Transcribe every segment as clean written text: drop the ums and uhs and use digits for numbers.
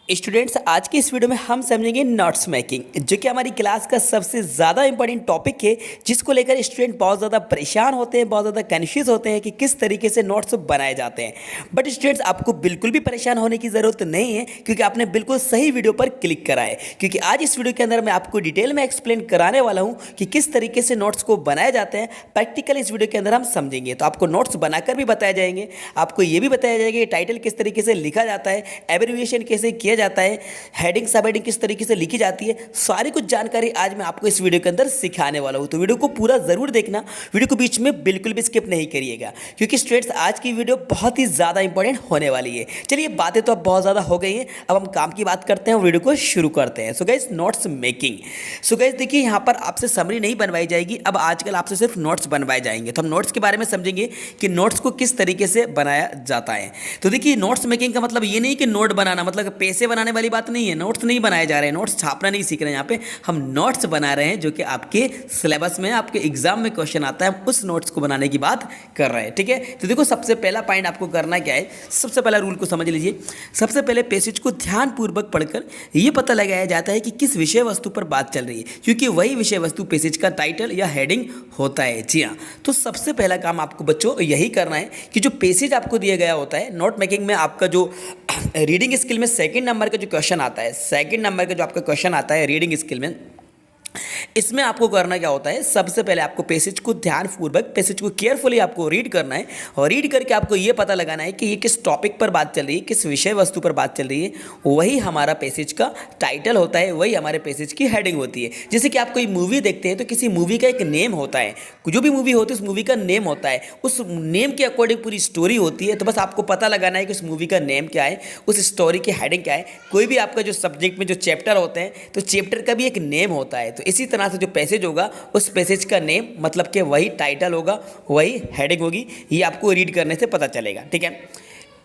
Students, आज की इस वीडियो में हम समझेंगे नोट्स मेकिंग, जो कि हमारी क्लास का सबसे ज़्यादा इंपॉर्टेंट टॉपिक है, जिसको लेकर स्टूडेंट बहुत ज़्यादा परेशान होते हैं, बहुत ज़्यादा कन्फ्यूज़ होते हैं कि किस तरीके से नोट्स बनाए जाते हैं। बट स्टूडेंट्स, आपको बिल्कुल भी परेशान होने की ज़रूरत नहीं है, क्योंकि आपने बिल्कुल सही वीडियो पर क्लिक करा है। क्योंकि आज इस वीडियो के अंदर मैं आपको डिटेल में एक्सप्लेन कराने वाला हूँ कि किस तरीके से नोट्स को बनाए जाते हैं। प्रैक्टिकल इस वीडियो के अंदर हम समझेंगे। तो आपको नोट्स बनाकर भी बताए जाएंगे, आपको ये भी बताया जाएगा कि टाइटल किस तरीके से लिखा जाता है, एब्रिविएशन कैसे किया जाता है, हेडिंग सब हेडिंग किस तरीके से लिखी जाती है। सारी कुछ जानकारी आज मैं आपको इस वीडियो के अंदर सिखाने वाला हूं। तो वीडियो को पूरा जरूर देखना, वीडियो को बीच में बिल्कुल भी स्किप नहीं करिएगा, क्योंकि स्टूडेंट्स आज की वीडियो बहुत ही ज़्यादा इंपॉर्टेंट होने वाली है। चलिए, बातें तो अब बहुत ज़्यादा हो गई हैं, अब हम काम की बात करते हैं, वीडियो को शुरू करते हैं। So guys, notes making. So guys, देखिए यहाँ पर आपसे समरी नहीं बनवाई जाएगी, अब आजकल आपसे सिर्फ नोट्स बनवाए जाएंगे। तो हम नोट्स के बारे में समझेंगे कि नोट्स को किस तरीके से बनाया जाता है। तो देखिए, नोट्स मेकिंग का मतलब ये नहीं कि नोट बनाना मतलब पैसे बनाने वाली बात नहीं है। नोट्स नहीं बनाए जा रहे हैं, नोट्स छापना नहीं सीख रहे हैं। यहाँ पे हम नोट्स बना रहे हैं जो कि आपके सिलेबस में, आपके एग्जाम में क्वेश्चन आता है, हम उस नोट्स को बनाने की बात कर रहे हैं। ठीक है, तो देखो, सबसे पहला पॉइंट आपको करना क्या है, सबसे पहला रूल को समझ लीजिए। सबसे पहले पैसेज को ध्यानपूर्वक पढ़कर ये पता लगाया जाता है कि किस विषय वस्तु पर बात चल रही है, क्योंकि वही विषय वस्तु पैसेज का टाइटल या हेडिंग होता है। जी हाँ, तो सबसे पहला काम आपको बच्चों यही करना है कि जो पैसेज आपको दिया गया होता है नोट मेकिंग में, आपका जो रीडिंग स्किल में सेकंड नंबर का जो क्वेश्चन आता है, सेकंड नंबर का जो आपका क्वेश्चन आता है रीडिंग स्किल में, इसमें आपको करना क्या होता है, सबसे पहले आपको पैसेज को ध्यानपूर्वक, पैसेज को केयरफुली आपको रीड करना है, और रीड करके आपको ये पता लगाना है कि ये किस टॉपिक पर बात चल रही है, किस विषय वस्तु पर बात चल रही है। वही हमारा पैसेज का टाइटल होता है, वही हमारे पैसेज की हेडिंग होती है। जैसे कि आप कोई मूवी देखते हैं तो किसी मूवी का एक नेम होता है, जो भी मूवी होती है उस मूवी का नेम होता है, उस नेम के अकॉर्डिंग पूरी स्टोरी होती है। तो बस आपको पता लगाना है कि उस मूवी का नेम क्या है, उस स्टोरी की हेडिंग क्या है। कोई भी आपका जो सब्जेक्ट में जो चैप्टर होते हैं, तो चैप्टर का भी एक नेम होता है। तो इसी तरह से जो पैसेज होगा, उस पैसेज का नेम मतलब कि वही टाइटल होगा, वही हेडिंग होगी। ये आपको रीड करने से पता चलेगा। ठीक है,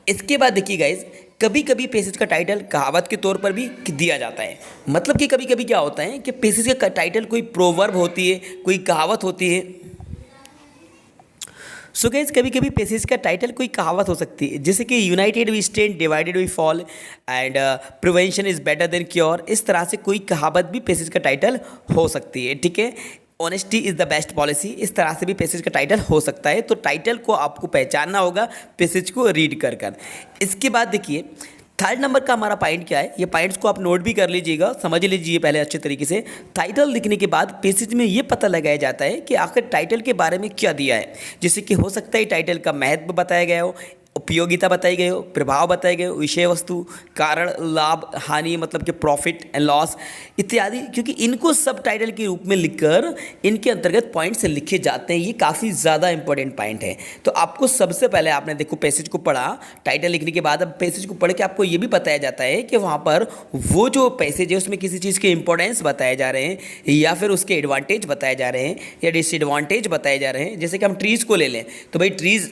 इसके बाद देखिए गाइज, कभी कभी पैसेज का टाइटल कहावत के तौर पर भी दिया जाता है। मतलब कि कभी कभी क्या होता है कि पैसेज का टाइटल कोई प्रोवर्ब होती है, कोई कहावत होती है। सो गाइस, कभी कभी पैसेज का टाइटल कोई कहावत हो सकती है, जैसे कि united we stand, divided we fall, and prevention is better than cure. इस तरह से कोई कहावत भी पैसेज का टाइटल हो सकती है। ठीक है, honesty is the best policy, इस तरह से भी पैसेज का टाइटल हो सकता है। तो टाइटल को आपको पहचानना होगा पैसेज को रीड कर कर। इसके बाद देखिए, थर्ड नंबर का हमारा पॉइंट क्या है, ये पॉइंट्स को आप नोट भी कर लीजिएगा, समझ लीजिए पहले अच्छे तरीके से। टाइटल लिखने के बाद पैसेज में ये पता लगाया जाता है कि आखिर टाइटल के बारे में क्या दिया है। जैसे कि हो सकता है टाइटल का महत्व बताया गया हो, उपयोगिता बताई गई हो, प्रभाव बताए गए हो, विषय वस्तु, कारण, लाभ, हानि मतलब कि प्रॉफिट एंड लॉस इत्यादि, क्योंकि इनको सब टाइटल के रूप में लिखकर इनके अंतर्गत पॉइंट्स लिखे जाते हैं। ये काफ़ी ज़्यादा इंपॉर्टेंट पॉइंट है। तो आपको सबसे पहले, आपने देखो पैसेज को पढ़ा, टाइटल लिखने के बाद अब पैसेज को पढ़ के आपको ये भी बताया जाता है कि वहाँ पर वो जो पैसेज है उसमें किसी चीज़ के इंपॉर्टेंस बताए जा रहे हैं, या फिर उसके एडवांटेज बताए जा रहे हैं, या डिसएडवांटेज बताए जा रहे हैं। जैसे कि हम ट्रीज़ को ले लें, तो भाई ट्रीज़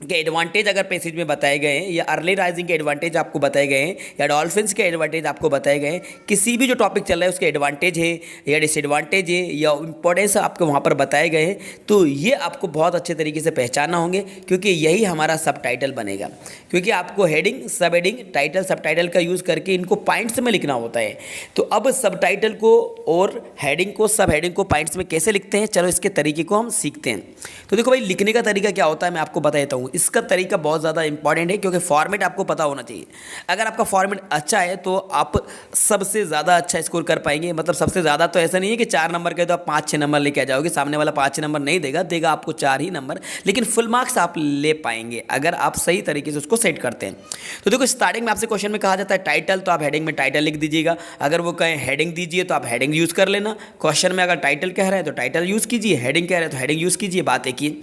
के एडवांटेज अगर पैसेज में बताए गए हैं, या अर्ली राइजिंग के एडवांटेज आपको बताए गए हैं, या डॉल्फिन्स के एडवांटेज आपको बताए गए हैं, किसी भी जो टॉपिक चल रहा है उसके एडवांटेज है या डिसएडवांटेज है या इंपॉर्टेंस आपको वहाँ पर बताए गए हैं, तो ये आपको बहुत अच्छे तरीके से पहचानना होंगे, क्योंकि यही हमारा सब टाइटल बनेगा। क्योंकि आपको हेडिंग, सब हेडिंग, टाइटल, सब टाइटल का यूज़ करके इनको पॉइंट्स में लिखना होता है। तो अब सब टाइटल को और हेडिंग को, सब हेडिंग को पॉइंट्स में कैसे लिखते हैं, चलो इसके तरीके को हम सीखते हैं। तो देखो भाई, लिखने का तरीका क्या होता है मैं आपको बता देता हूँ। इसका तरीका बहुत ज़्यादा इंपॉर्टेंट है, क्योंकि फॉर्मेट आपको पता होना चाहिए। अगर आपका फॉर्मेट अच्छा है तो आप सबसे ज़्यादा अच्छा स्कोर कर पाएंगे। मतलब सबसे ज़्यादा तो ऐसा नहीं है कि 4 नंबर के तो आप 5-6 नंबर लेके आ जाओगे, सामने वाला 5-6 नंबर नहीं देगा, देगा आपको 4 ही नंबर, लेकिन फुल मार्क्स आप ले पाएंगे अगर आप सही तरीके से उसको सेट करते हैं। तो देखो, स्टार्टिंग में आपसे क्वेश्चन में कहा जाता है टाइटल, तो आप हेडिंग में टाइटल लिख दीजिएगा। अगर वो कहें हेडिंग दीजिए तो आप हेडिंग यूज़ कर लेना। क्वेश्चन में अगर टाइटल कह रहा है तो टाइटल यूज़ कीजिए, हेडिंग कह रहा है तो हेडिंग यूज़ कीजिए, बात एक ही।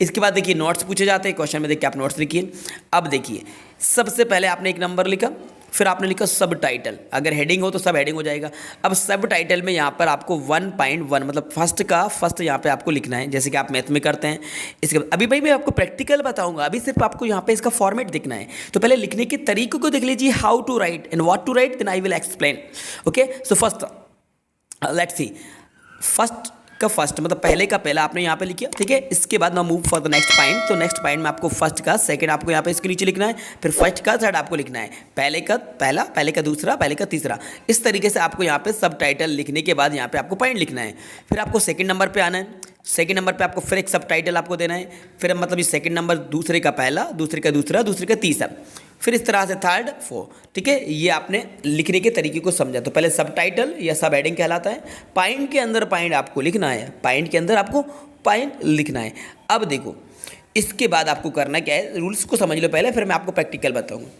इसके बाद देखिए, नोट्स पूछे जाते हैं, क्वेश्चन में देखिए आप नोट्स लिखिए। अब देखिए, सबसे पहले आपने एक नंबर लिखा, फिर आपने लिखा सब टाइटल। अगर हेडिंग हो तो सब हेडिंग हो जाएगा। अब सब टाइटल में यहाँ पर आपको 1.1 मतलब फर्स्ट का फर्स्ट यहाँ पे आपको लिखना है, जैसे कि आप मैथ में करते हैं। इसके बाद अभी भाई मैं आपको प्रैक्टिकल बताऊंगा, अभी सिर्फ आपको यहाँ पे इसका फॉर्मेट दिखना है। तो पहले लिखने के तरीकों को देख लीजिए, how to write and what to write, then I will explain. Okay, so first let's see, first का फर्स्ट, मतलब पहले का पहला आपने यहाँ पे लिखा, ठीक है। इसके बाद ना move for the next point, तो नेक्स्ट पॉइंट में आपको फर्स्ट का सेकंड आपको यहाँ पे इसके नीचे लिखना है, फिर फर्स्ट का थर्ड आपको लिखना है, पहले का पहला, पहले का दूसरा, पहले का तीसरा। इस तरीके से आपको यहाँ पे सब टाइटल लिखने के बाद यहाँ पे आपको पॉइंट लिखना है। फिर आपको सेकंड नंबर पे आना है, सेकंड नंबर पे आपको फिर एक सब टाइटल आपको देना है, फिर मतलब ये सेकंड नंबर दूसरे का पहला, दूसरे का दूसरा, दूसरे का तीसरा, फिर इस तरह से थर्ड फोर्थ, ठीक है। ये आपने लिखने के तरीके को समझा। तो पहले सब टाइटल या सब हेडिंग कहलाता है, पॉइंट के अंदर पॉइंट आपको लिखना है, पॉइंट के अंदर आपको पॉइंट लिखना है। अब देखो इसके बाद आपको करना क्या है, रूल्स को समझ लो पहले, फिर मैं आपको प्रैक्टिकल बताऊँगा।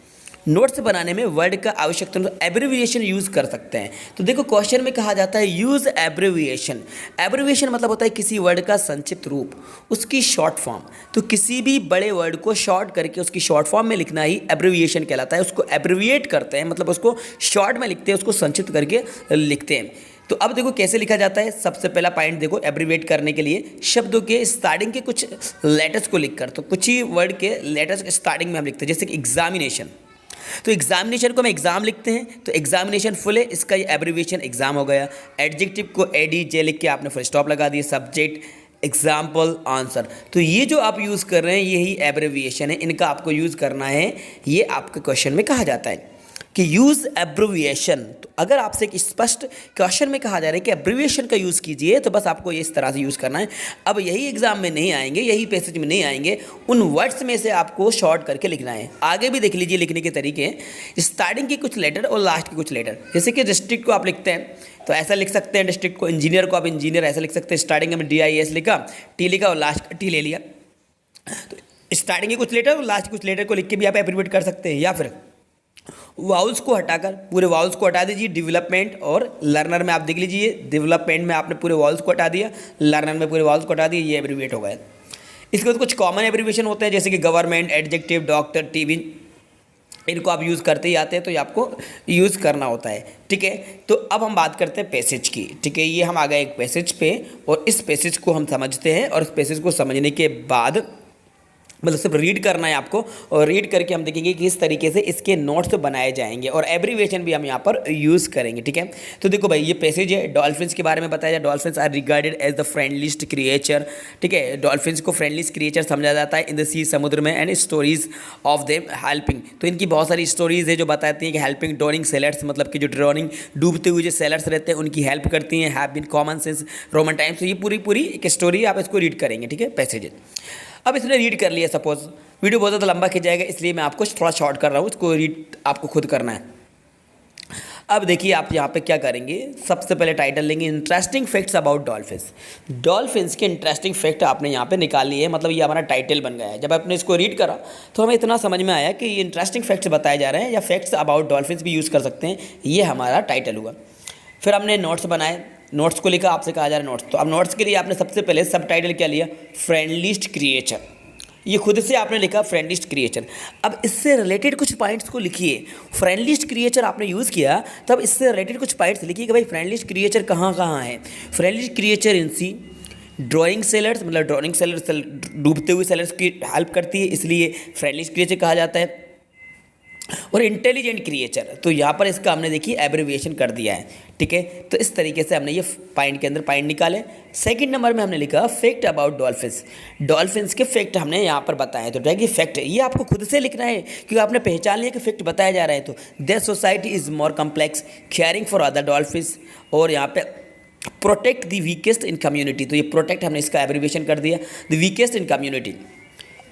नोट्स बनाने में वर्ड का आवश्यकता एब्रिविएशन यूज़ कर सकते हैं। तो देखो क्वेश्चन में कहा जाता है यूज़ एब्रिविएशन। एब्रिविएशन मतलब होता है किसी वर्ड का संक्षिप्त रूप, उसकी शॉर्ट फॉर्म। तो किसी भी बड़े वर्ड को शॉर्ट करके उसकी शॉर्ट फॉर्म में लिखना ही एब्रिविएशन कहलाता है। उसको एब्रिविएट करते हैं, मतलब उसको शॉर्ट में लिखते हैं, उसको संक्षिप्त करके लिखते हैं। तो अब देखो कैसे लिखा जाता है। सबसे पहला पॉइंट देखो, एब्रिविएट करने के लिए शब्दों के स्टार्टिंग के कुछ लेटर्स को लिखकर, तो कुछ ही वर्ड के लेटर्स स्टार्टिंग में हम लिखते हैं, जैसे कि एग्जामिनेशन। तो एग्जामिनेशन को हम एग्जाम लिखते हैं, तो एग्जामिनेशन फुल है, इसका ये एब्रिविएशन एग्जाम हो गया। एडजेक्टिव को एडीजे लिख के आपने फुल स्टॉप लगा दिया, सब्जेक्ट एग्जाम्पल आंसर। तो ये जो आप यूज़ कर रहे हैं यही एब्रिविएशन है, इनका आपको यूज़ करना है। ये आपके क्वेश्चन में कहा जाता है कि यूज़ एब्रिविएशन। तो अगर आपसे एक स्पष्ट क्वेश्चन में कहा जा रहा है कि एब्रिविएशन का यूज़ कीजिए, तो बस आपको ये इस तरह से यूज़ करना है। अब यही एग्जाम में नहीं आएंगे, यही पैसेज में नहीं आएंगे, उन वर्ड्स में से आपको शॉर्ट करके लिखना है। आगे भी देख लीजिए लिखने के तरीके, स्टार्टिंग के कुछ लेटर और लास्ट के कुछ लेटर। जैसे कि डिस्ट्रिक्ट को आप लिखते हैं तो ऐसा लिख सकते हैं डिस्ट्रिक्ट को, इंजीनियर को आप इंजीनियर ऐसा लिख सकते हैं, स्टार्टिंग में DIS लिखा, टी लिखा और लास्ट टी ले लिया। तो स्टार्टिंग के कुछ लेटर और लास्ट के कुछ लेटर को लिख के भी आप एब्रिविएट कर सकते हैं। या फिर वाउल्स को हटाकर पूरे वाउल्स को हटा दीजिए। डेवलपमेंट और लर्नर में आप देख लीजिए, डेवलपमेंट में आपने पूरे वाउल्स को हटा दिया, लर्नर में पूरे वाउल्स को हटा दिया, ये एब्रिविएट हो गया। इसके बाद कुछ कॉमन एब्रिविएशन होते हैं, जैसे कि गवर्नमेंट, एडजेक्टिव, डॉक्टर, टीवी, इनको आप यूज़ करते ही आते हैं, तो ये आपको यूज़ करना होता है, ठीक है। तो अब हम बात करते हैं पैसेज की, ठीक है। ये हम आ गए एक पैसेज पे, और इस पैसेज को हम समझते हैं, और इस पैसेज को समझने के बाद मतलब सिर्फ रीड करना है आपको, और रीड करके हम देखेंगे कि किस तरीके से इसके नोट्स बनाए जाएंगे, और एब्रिविएशन भी हम यहाँ पर यूज़ करेंगे, ठीक है। तो देखो भाई ये पैसेज है, डॉल्फिन्स के बारे में बताया जाए। Dolphins are regarded as the friendliest creature, ठीक है। डॉल्फिन्स को फ्रेंडलीस्ट क्रिएचर समझा जाता है इन द सी, समुद्र में, and stories of them helping. तो इनकी बहुत सारी स्टोरीज है जो बताती हैं कि हेल्पिंग ड्रोनिंग सेलर्स, मतलब कि जो ड्रोनिंग डूबते हुए जो सेलर्स रहते हैं उनकी हेल्प करती हैं, have been common since Roman times. तो ये पूरी एक स्टोरी आप इसको रीड करेंगे, ठीक है, पैसेज। अब इसने रीड कर लिया, सपोज वीडियो बहुत ज़्यादा लंबा खिंच जाएगा, इसलिए मैं आपको थोड़ा शॉर्ट कर रहा हूँ, इसको रीड आपको खुद करना है। अब देखिए आप यहाँ पे क्या करेंगे, सबसे पहले टाइटल लेंगे interesting facts about dolphins. Dolphins के इंटरेस्टिंग फैक्ट आपने यहाँ पे निकाल लिए, मतलब ये हमारा टाइटल बन गया है। जब आपने इसको रीड करा तो हमें इतना समझ में आया कि ये इंटरेस्टिंग फैक्ट्स बताए जा रहे हैं, या फैक्ट्स अबाउट डॉल्फिन्स भी यूज़ कर सकते हैं, ये हमारा टाइटल हुआ। फिर हमने नोट्स बनाए, नोट्स को लिखा, आपसे कहा जा रहा है नोट्स। तो अब नोट्स के लिए आपने सबसे पहले सब टाइटल क्या लिया, फ्रेंडलीस्ट क्रिएचर। ये खुद से आपने लिखा फ्रेंडलीस्ट क्रिएचर। अब इससे रिलेटेड कुछ पॉइंट्स को लिखिए। फ्रेंडलीस्ट क्रिएचर आपने यूज़ किया, तब इससे रिलेटेड कुछ पॉइंट्स लिखिए कि भाई फ्रेंडलीस्ट क्रिएचर कहाँ कहाँ है। फ्रेंडलीस्ट क्रिएचर इन सी ड्राइंग सेलर्स, मतलब ड्राइंग सेलर्स डूबते हुए सेलर्स की हेल्प करती है, इसलिए फ्रेंडलीस्ट क्रिएचर कहा जाता है। और इंटेलिजेंट क्रिएचर, तो यहाँ पर इसका हमने देखिए एब्रिविएशन कर दिया है, ठीक है। तो इस तरीके से हमने ये पॉइंट के अंदर पॉइंट निकाले। सेकंड नंबर में हमने लिखा फैक्ट अबाउट डॉल्फिन्स। डॉल्फिन्स के फैक्ट हमने यहाँ पर बताए, तो क्या फैक्ट ये आपको खुद से लिखना है, क्योंकि आपने पहचान लिया कि फैक्ट बताया जा रहा है। तो their society is more complex, caring for other dolphins, और यहाँ पे protect the weakest in community. तो ये प्रोटेक्ट हमने इसका एब्रिविएशन कर दिया, द वीकेस्ट इन कम्युनिटी।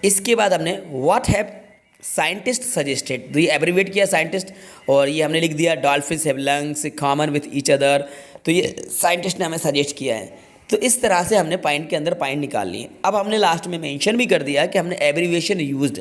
इसके बाद हमने व्हाट हैव साइंटिस्ट सजेस्टेड, तो ये एब्रिविएट किया साइंटिस्ट, और ये हमने लिख दिया dolphins have lungs common with each other. तो ये साइंटिस्ट ने हमें सजेस्ट किया है। तो इस तरह से हमने पॉइंट के अंदर पॉइंट निकाल लिए। अब हमने लास्ट में मेंशन भी कर दिया कि हमने एब्रिविएशन यूज्ड,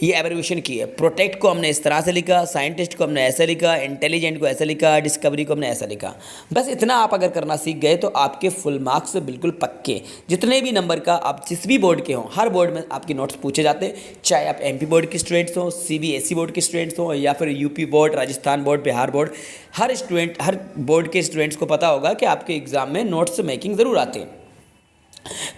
ये एब्रिविएशन की है। प्रोटेक्ट को हमने इस तरह से लिखा, साइंटिस्ट को हमने ऐसे लिखा, इंटेलिजेंट को ऐसे लिखा, डिस्कवरी को हमने ऐसा लिखा। बस इतना आप अगर करना सीख गए तो आपके फुल मार्क्स बिल्कुल पक्के। जितने भी नंबर का आप जिस भी बोर्ड के हों, हर बोर्ड में आपके नोट्स पूछे जाते हैं, चाहे आप MP बोर्ड के स्टूडेंट्स हों, CBSE बोर्ड के स्टूडेंट्स हों, या फिर UP board, Rajasthan board, Bihar board. हर बोर्ड के स्टूडेंट्स को पता होगा कि आपके एग्ज़ाम में नोट्स मेकिंग ज़रूर आते हैं।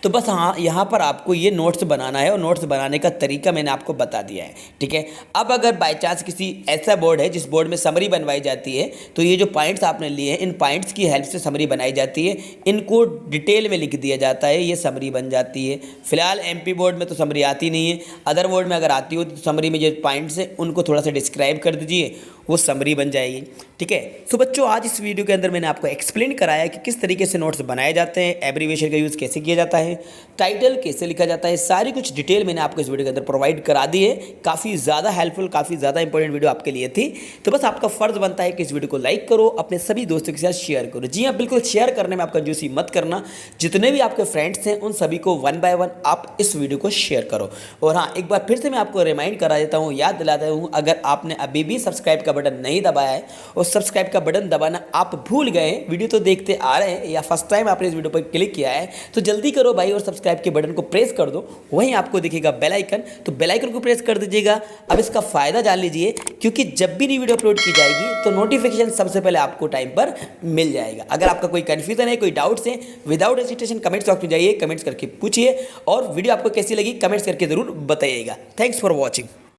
तो बस हाँ, यहाँ पर आपको ये नोट्स बनाना है और नोट्स बनाने का तरीका मैंने आपको बता दिया है। ठीक है, अब अगर बाय चांस किसी ऐसा बोर्ड है जिस बोर्ड में समरी बनवाई जाती है, तो ये जो पॉइंट्स आपने लिए हैं, इन पॉइंट्स की हेल्प से समरी बनाई जाती है, इनको डिटेल में लिख दिया जाता है, ये समरी बन जाती है। फिलहाल एमपी बोर्ड में तो समरी आती नहीं है, अदर बोर्ड में अगर आती हो तो समरी में जो पॉइंट्स हैं उनको थोड़ा सा डिस्क्राइब कर दीजिए, वो समरी बन जाएगी। ठीक है, तो बच्चों आज इस वीडियो के अंदर मैंने आपको एक्सप्लेन कराया कि किस तरीके से नोट्स बनाए जाते हैं, एब्रीविएशन का यूज़ कैसे किया जाता है, टाइटल कैसे लिखा जाता है, सारी कुछ डिटेल मैंने आपको इस वीडियो के अंदर प्रोवाइड करा दी है। काफ़ी ज़्यादा हेल्पफुल, काफ़ी ज़्यादा इंपॉर्टेंट वीडियो आपके लिए थी। तो बस आपका फ़र्ज़ बनता है कि इस वीडियो को लाइक करो, अपने सभी दोस्तों के साथ शेयर करो। जी हाँ, बिल्कुल शेयर करने में आपका कंजूसी मत करना, जितने भी आपके फ्रेंड्स हैं उन सभी को वन बाय वन आप इस वीडियो को शेयर करो। और हाँ, एक बार फिर से मैं आपको रिमाइंड करा देता हूँ, याद दिलाता हूँ, अगर आपने अभी भी सब्सक्राइब का बटन नहीं दबाया है और सब्सक्राइब का बटन दबाना आप भूल गए, वीडियो तो देखते आ रहे हैं या फर्स्ट टाइम आपने इस वीडियो पर क्लिक किया है, तो जल्दी करो भाई और सब्सक्राइब के बटन को प्रेस कर दो। वहीं आपको दिखेगा बेल आइकन, तो बेल आइकन को प्रेस कर दीजिएगा। अब इसका फ़ायदा जान लीजिए, क्योंकि जब भी नई वीडियो अपलोड की जाएगी तो नोटिफिकेशन सबसे पहले आपको टाइम पर मिल जाएगा। अगर आपका कोई कन्फ्यूजन है, कोई डाउट्स है, विदाउट हेजिटेशन कमेंट्स बॉक्स में जाइए, कमेंट्स करके पूछिए और वीडियो आपको कैसी लगी कमेंट्स करके ज़रूर बताइएगा। Thanks for watching.